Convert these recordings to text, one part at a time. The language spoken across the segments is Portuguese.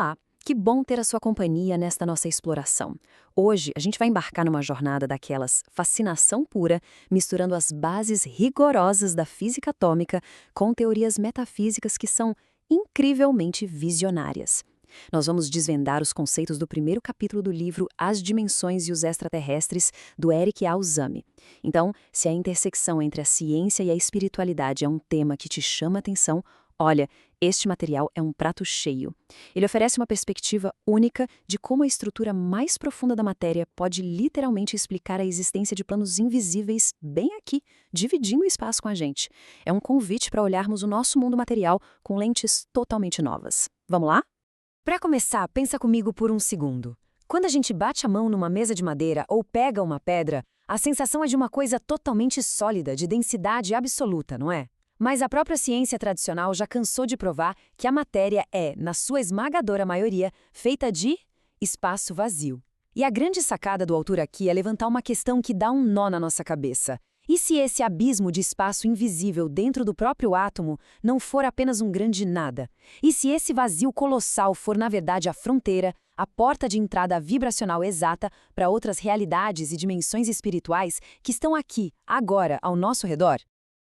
Olá, que bom ter a sua companhia nesta nossa exploração. Hoje a gente vai embarcar numa jornada daquelas fascinação pura, misturando as bases rigorosas da física atômica com teorias metafísicas que são incrivelmente visionárias. Nós vamos desvendar os conceitos do primeiro capítulo do livro As Dimensões e os Extraterrestres, do Eric Alzami. Então, se a intersecção entre a ciência e a espiritualidade é um tema que te chama a atenção, olha, este material é um prato cheio. Ele oferece uma perspectiva única de como a estrutura mais profunda da matéria pode literalmente explicar a existência de planos invisíveis bem aqui, dividindo o espaço com a gente. É um convite para olharmos o nosso mundo material com lentes totalmente novas. Vamos lá? Para começar, pensa comigo por um segundo. Quando a gente bate a mão numa mesa de madeira ou pega uma pedra, a sensação é de uma coisa totalmente sólida, de densidade absoluta, não é? Mas a própria ciência tradicional já cansou de provar que a matéria é, na sua esmagadora maioria, feita de espaço vazio. E a grande sacada do autor aqui é levantar uma questão que dá um nó na nossa cabeça. E se esse abismo de espaço invisível dentro do próprio átomo não for apenas um grande nada? E se esse vazio colossal for, na verdade, a fronteira, a porta de entrada vibracional exata para outras realidades e dimensões espirituais que estão aqui, agora, ao nosso redor?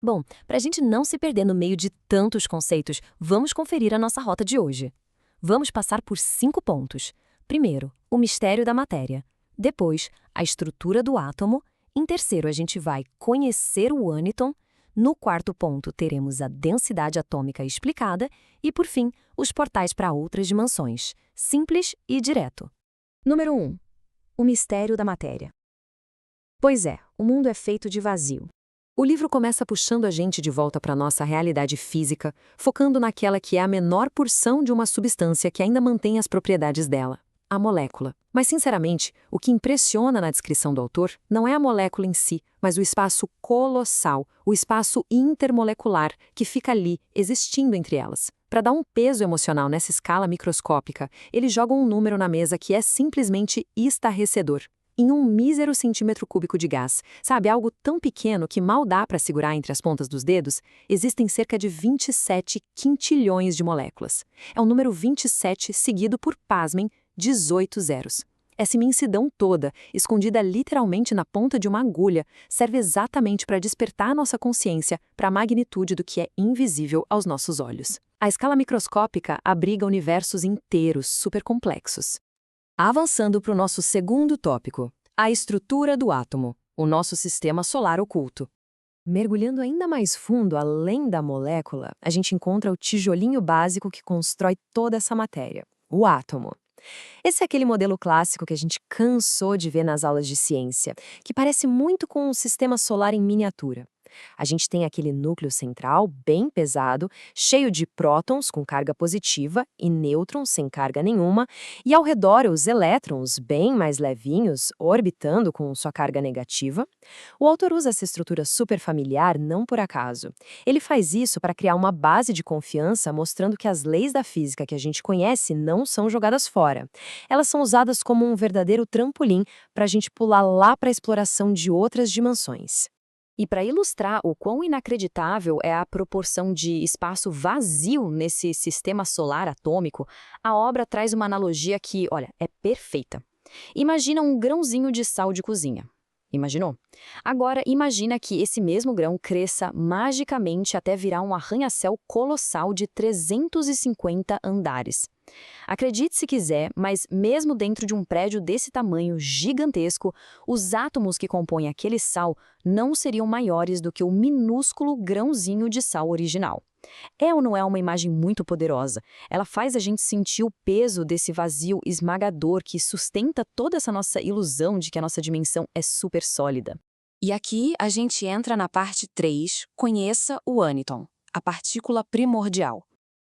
Bom, para a gente não se perder no meio de tantos conceitos, vamos conferir a nossa rota de hoje. Vamos passar por 5 pontos. Primeiro, o mistério da matéria. Depois, a estrutura do átomo. Em terceiro, a gente vai conhecer o âniton. No quarto ponto, teremos a densidade atômica explicada. E, por fim, os portais para outras dimensões. Simples e direto. Número 1. O mistério da matéria. Pois é, o mundo é feito de vazio. O livro começa puxando a gente de volta para a nossa realidade física, focando naquela que é a menor porção de uma substância que ainda mantém as propriedades dela, a molécula. Mas, sinceramente, o que impressiona na descrição do autor não é a molécula em si, mas o espaço colossal, o espaço intermolecular que fica ali, existindo entre elas. Para dar um peso emocional nessa escala microscópica, ele joga um número na mesa que é simplesmente estarrecedor. Em um mísero centímetro cúbico de gás, sabe, algo tão pequeno que mal dá para segurar entre as pontas dos dedos, existem cerca de 27 quintilhões de moléculas. É o número 27 seguido por, pasmem, 18 zeros. Essa imensidão toda, escondida literalmente na ponta de uma agulha, serve exatamente para despertar a nossa consciência para a magnitude do que é invisível aos nossos olhos. A escala microscópica abriga universos inteiros supercomplexos. Avançando para o nosso segundo tópico, a estrutura do átomo, o nosso sistema solar oculto. Mergulhando ainda mais fundo além da molécula, a gente encontra o tijolinho básico que constrói toda essa matéria, o átomo. Esse é aquele modelo clássico que a gente cansou de ver nas aulas de ciência, que parece muito com um sistema solar em miniatura. A gente tem aquele núcleo central bem pesado, cheio de prótons com carga positiva e nêutrons sem carga nenhuma, e ao redor os elétrons bem mais levinhos, orbitando com sua carga negativa. O autor usa essa estrutura superfamiliar não por acaso. Ele faz isso para criar uma base de confiança, mostrando que as leis da física que a gente conhece não são jogadas fora. Elas são usadas como um verdadeiro trampolim para a gente pular lá para a exploração de outras dimensões. E para ilustrar o quão inacreditável é a proporção de espaço vazio nesse sistema solar atômico, a obra traz uma analogia que, olha, é perfeita. Imagina um grãozinho de sal de cozinha. Imaginou? Agora, imagina que esse mesmo grão cresça magicamente até virar um arranha-céu colossal de 350 andares. Acredite se quiser, mas mesmo dentro de um prédio desse tamanho gigantesco, os átomos que compõem aquele sal não seriam maiores do que o minúsculo grãozinho de sal original. É ou não é uma imagem muito poderosa? Ela faz a gente sentir o peso desse vazio esmagador que sustenta toda essa nossa ilusão de que a nossa dimensão é super sólida. E aqui a gente entra na parte 3, conheça o âniton, a partícula primordial.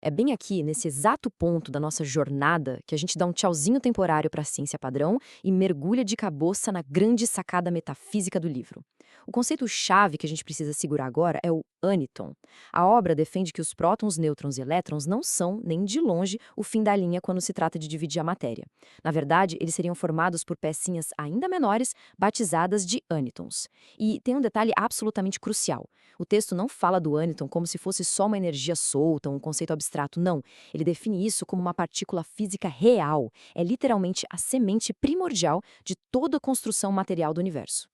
É bem aqui, nesse exato ponto da nossa jornada, que a gente dá um tchauzinho temporário para a ciência padrão e mergulha de cabeça na grande sacada metafísica do livro. O conceito-chave que a gente precisa segurar agora é o âniton. A obra defende que os prótons, nêutrons e elétrons não são, nem de longe, o fim da linha quando se trata de dividir a matéria. Na verdade, eles seriam formados por pecinhas ainda menores, batizadas de ânitons. E tem um detalhe absolutamente crucial. O texto não fala do âniton como se fosse só uma energia solta, um conceito abstrato, não. Ele define isso como uma partícula física real. É literalmente a semente primordial de toda a construção material do universo.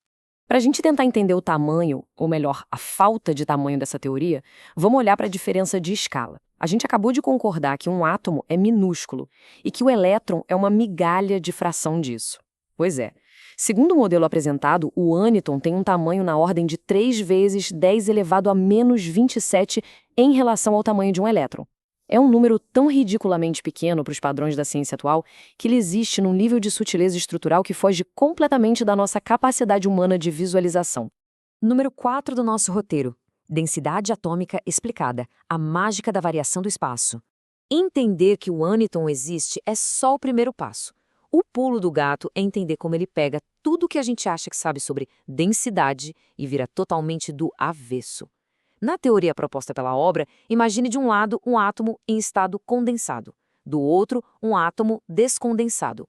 Para a gente tentar entender o tamanho, ou melhor, a falta de tamanho dessa teoria, vamos olhar para a diferença de escala. A gente acabou de concordar que um átomo é minúsculo e que o elétron é uma migalha de fração disso. Pois é. Segundo o modelo apresentado, o âniton tem um tamanho na ordem de 3 vezes 10 elevado a menos 27 em relação ao tamanho de um elétron. É um número tão ridiculamente pequeno para os padrões da ciência atual que ele existe num nível de sutileza estrutural que foge completamente da nossa capacidade humana de visualização. Número 4 do nosso roteiro. Densidade atômica explicada. A mágica da variação do espaço. Entender que o âniton existe é só o primeiro passo. O pulo do gato é entender como ele pega tudo que a gente acha que sabe sobre densidade e vira totalmente do avesso. Na teoria proposta pela obra, imagine de um lado um átomo em estado condensado, do outro um átomo descondensado.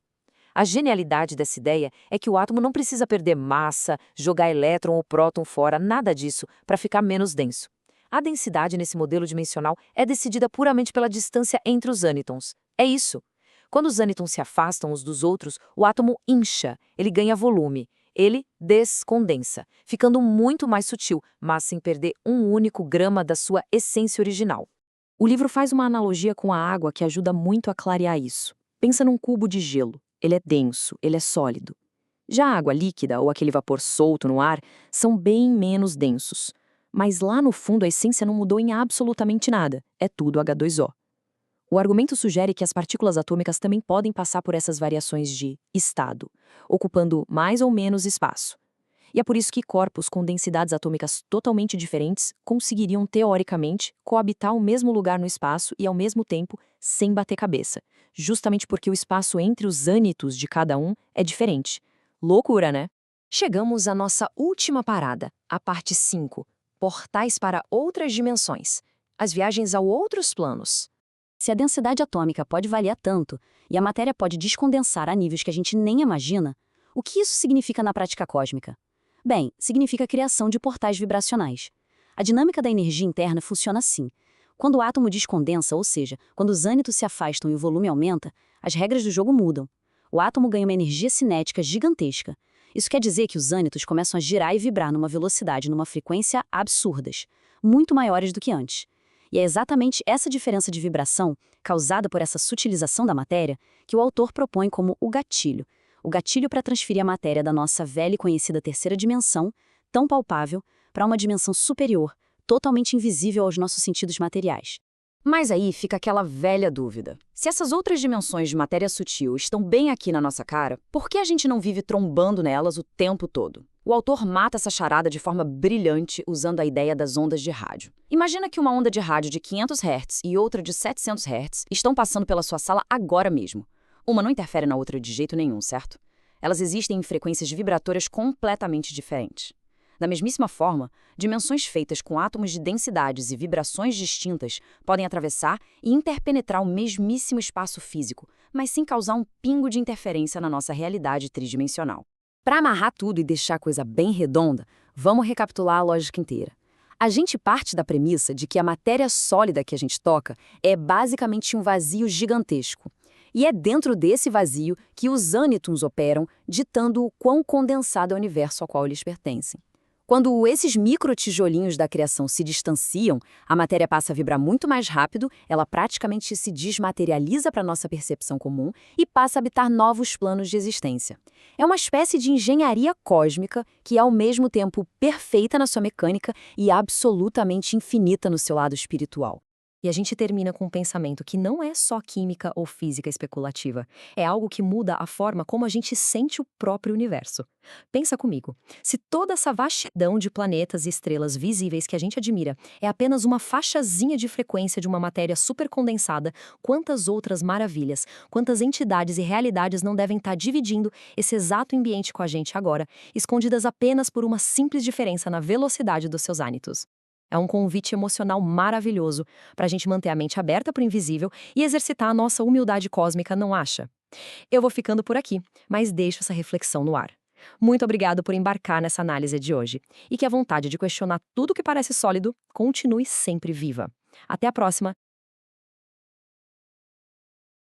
A genialidade dessa ideia é que o átomo não precisa perder massa, jogar elétron ou próton fora, nada disso, para ficar menos denso. A densidade nesse modelo dimensional é decidida puramente pela distância entre os ânitons. É isso. Quando os ânitons se afastam uns dos outros, o átomo incha, ele ganha volume. Ele descondensa, ficando muito mais sutil, mas sem perder um único grama da sua essência original. O livro faz uma analogia com a água que ajuda muito a clarear isso. Pensa num cubo de gelo. Ele é denso, ele é sólido. Já a água líquida ou aquele vapor solto no ar são bem menos densos. Mas lá no fundo a essência não mudou em absolutamente nada. É tudo H2O. O argumento sugere que as partículas atômicas também podem passar por essas variações de estado, ocupando mais ou menos espaço. E é por isso que corpos com densidades atômicas totalmente diferentes conseguiriam, teoricamente, coabitar o mesmo lugar no espaço e, ao mesmo tempo, sem bater cabeça, justamente porque o espaço entre os ânitos de cada um é diferente. Loucura, né? Chegamos à nossa última parada, a parte 5, portais para outras dimensões, as viagens a outros planos. Se a densidade atômica pode variar tanto e a matéria pode descondensar a níveis que a gente nem imagina, o que isso significa na prática cósmica? Bem, significa a criação de portais vibracionais. A dinâmica da energia interna funciona assim. Quando o átomo descondensa, ou seja, quando os ânitos se afastam e o volume aumenta, as regras do jogo mudam. O átomo ganha uma energia cinética gigantesca. Isso quer dizer que os ânitos começam a girar e vibrar numa velocidade e numa frequência absurdas, muito maiores do que antes. E é exatamente essa diferença de vibração, causada por essa sutilização da matéria, que o autor propõe como o gatilho. O gatilho para transferir a matéria da nossa velha e conhecida terceira dimensão, tão palpável, para uma dimensão superior, totalmente invisível aos nossos sentidos materiais. Mas aí fica aquela velha dúvida. Se essas outras dimensões de matéria sutil estão bem aqui na nossa cara, por que a gente não vive trombando nelas o tempo todo? O autor mata essa charada de forma brilhante usando a ideia das ondas de rádio. Imagina que uma onda de rádio de 500 Hz e outra de 700 Hz estão passando pela sua sala agora mesmo. Uma não interfere na outra de jeito nenhum, certo? Elas existem em frequências vibratórias completamente diferentes. Da mesmíssima forma, dimensões feitas com átomos de densidades e vibrações distintas podem atravessar e interpenetrar o mesmíssimo espaço físico, mas sem causar um pingo de interferência na nossa realidade tridimensional. Para amarrar tudo e deixar a coisa bem redonda, vamos recapitular a lógica inteira. A gente parte da premissa de que a matéria sólida que a gente toca é basicamente um vazio gigantesco. E é dentro desse vazio que os ânitons operam, ditando o quão condensado é o universo ao qual eles pertencem. Quando esses microtijolinhos da criação se distanciam, a matéria passa a vibrar muito mais rápido, ela praticamente se desmaterializa para a nossa percepção comum e passa a habitar novos planos de existência. É uma espécie de engenharia cósmica que é ao mesmo tempo perfeita na sua mecânica e absolutamente infinita no seu lado espiritual. E a gente termina com um pensamento que não é só química ou física especulativa. É algo que muda a forma como a gente sente o próprio universo. Pensa comigo. Se toda essa vastidão de planetas e estrelas visíveis que a gente admira é apenas uma faixazinha de frequência de uma matéria supercondensada, quantas outras maravilhas, quantas entidades e realidades não devem estar dividindo esse exato ambiente com a gente agora, escondidas apenas por uma simples diferença na velocidade dos seus ânitos. É um convite emocional maravilhoso para a gente manter a mente aberta para o invisível e exercitar a nossa humildade cósmica, não acha? Eu vou ficando por aqui, mas deixo essa reflexão no ar. Muito obrigado por embarcar nessa análise de hoje e que a vontade de questionar tudo que parece sólido continue sempre viva. Até a próxima